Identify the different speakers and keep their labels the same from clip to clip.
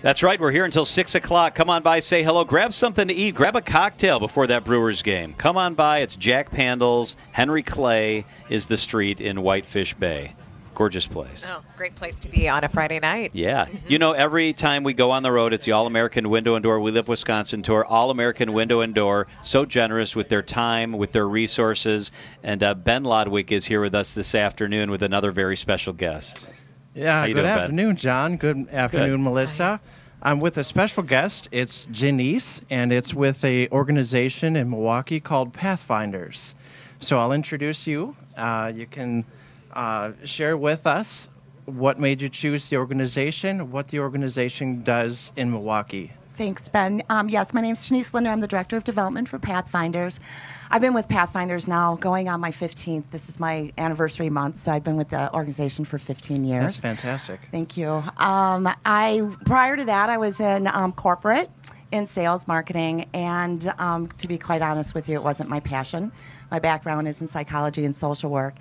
Speaker 1: That's right. We're here until 6 o'clock. Come on by, say hello, grab something to eat, grab a cocktail before that Brewers game. Come on by. It's Jack Pandls. Henry Clay is the street in Whitefish Bay. Gorgeous place.
Speaker 2: Oh, great place to be on a Friday night.
Speaker 1: Yeah. You know, every time we go on the road, it's the All-American Window and Door We Live Wisconsin tour. All-American Window and Door, so generous with their time, with their resources. And Ben Lodwick is here with us this afternoon with another very special guest.
Speaker 3: Yeah, good afternoon, John. Good afternoon, Melissa. I'm with a special guest. It's Janice, and it's with a organization in Milwaukee called Pathfinders. So I'll introduce you. You can share with us what made you choose the organization, what the organization does in Milwaukee.
Speaker 4: Thanks, Ben. Yes, my name is Janice Linder. I'm the Director of Development for Pathfinders. I've been with Pathfinders now going on my 15th. This is my anniversary month, so I've been with the organization for 15 years.
Speaker 3: That's fantastic.
Speaker 4: Thank you. Prior to that, I was in corporate, in sales, marketing, and to be quite honest with you, it wasn't my passion. My background is in psychology and social work.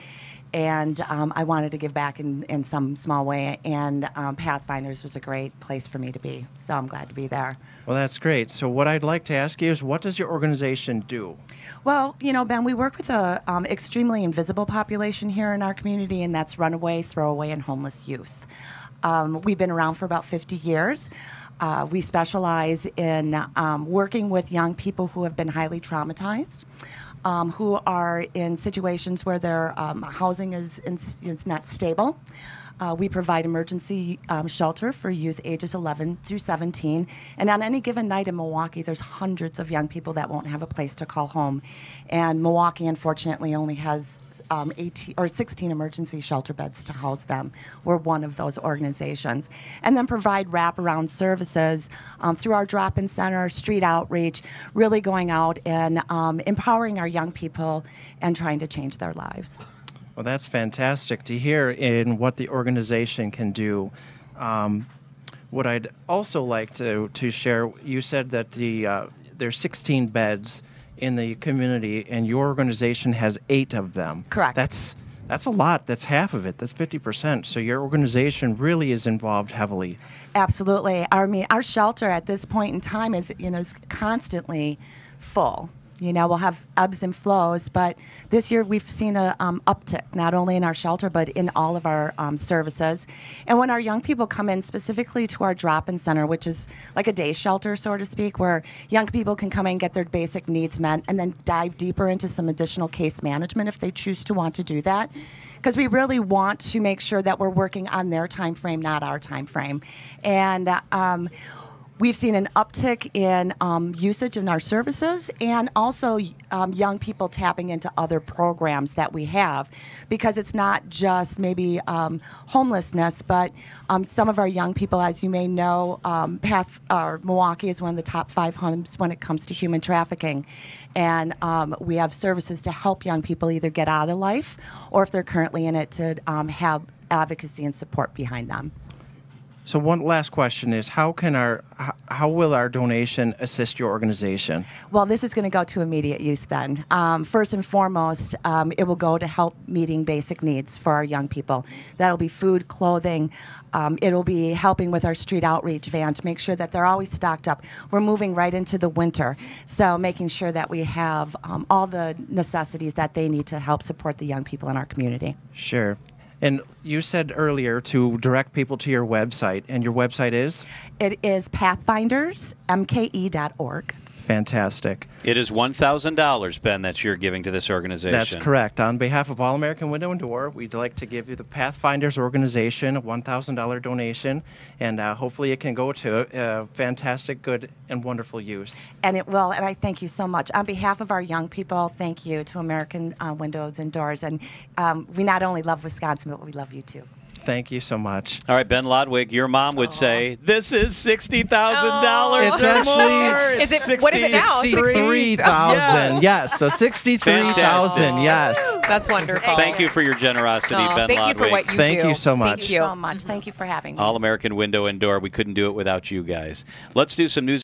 Speaker 4: And I wanted to give back in some small way, and Pathfinders was a great place for me to be, so I'm glad to be there.
Speaker 3: Well, that's great. So what I'd like to ask you is, what does your organization do?
Speaker 4: Well, you know, Ben, we work with an extremely invisible population here in our community, and that's runaway, throwaway, and homeless youth. We've been around for about 50 years. We specialize in working with young people who have been highly traumatized, who are in situations where their housing is not stable. We provide emergency shelter for youth ages 11 through 17. And on any given night in Milwaukee, there's hundreds of young people that won't have a place to call home. And Milwaukee, unfortunately, only has 16 emergency shelter beds to house them. We're one of those organizations. And then provide wraparound services through our drop-in center, street outreach, really going out and empowering our young people and trying to change their lives.
Speaker 3: Well, that's fantastic to hear in what the organization can do. What I'd also like to share, you said that there's 16 beds in the community, and your organization has 8 of them.
Speaker 4: Correct.
Speaker 3: That's a lot. That's half of it. That's 50%. So your organization really is involved heavily.
Speaker 4: Absolutely. I mean, our shelter at this point in time is constantly full. You know, we'll have ebbs and flows, but this year we've seen an uptick, not only in our shelter, but in all of our services. And when our young people come in specifically to our drop-in center, which is like a day shelter, so to speak, where young people can come in, get their basic needs met, and then dive deeper into some additional case management if they choose to want to do that. Because we really want to make sure that we're working on their time frame, not our time frame. And we've seen an uptick in usage in our services, and also young people tapping into other programs that we have, because it's not just maybe homelessness, but some of our young people, as you may know, Milwaukee is one of the top 5 hubs when it comes to human trafficking. And we have services to help young people either get out of life, or if they're currently in it, to have advocacy and support behind them.
Speaker 3: So one last question is, how will our donation assist your organization?
Speaker 4: Well, this is going to go to immediate use, Ben. First and foremost, it will go to help meeting basic needs for our young people. That'll be food, clothing. It'll be helping with our street outreach van to make sure that they're always stocked up. We're moving right into the winter, so making sure that we have all the necessities that they need to help support the young people in our community.
Speaker 3: Sure. And you said earlier to direct people to your website, and your website is?
Speaker 4: It is pathfindersmke.org.
Speaker 3: Fantastic.
Speaker 1: It is $1,000, Ben, that you're giving to this organization.
Speaker 3: That's correct. On behalf of All American Window and Door, we'd like to give you the Pathfinders organization a $1,000 donation, and hopefully it can go to fantastic, good, and wonderful use.
Speaker 4: And it will, and I thank you so much. On behalf of our young people, thank you to American Windows and Doors. And we not only love Wisconsin, but we love you too.
Speaker 3: Thank you so much.
Speaker 1: All right, Ben Lodwick, your mom would say, this is $60,000
Speaker 3: It's
Speaker 1: or more.
Speaker 3: actually
Speaker 2: what is it now?
Speaker 3: 63,000. Yes, so 63,000. Yes.
Speaker 2: That's wonderful.
Speaker 1: Thank you for your generosity, Ben
Speaker 2: thank
Speaker 1: Lodwick.
Speaker 2: you for what you do.
Speaker 3: Thank you so much.
Speaker 4: Thank you so much. Thank you for having me.
Speaker 1: All American Window and Door. We couldn't do it without you guys. Let's do some news.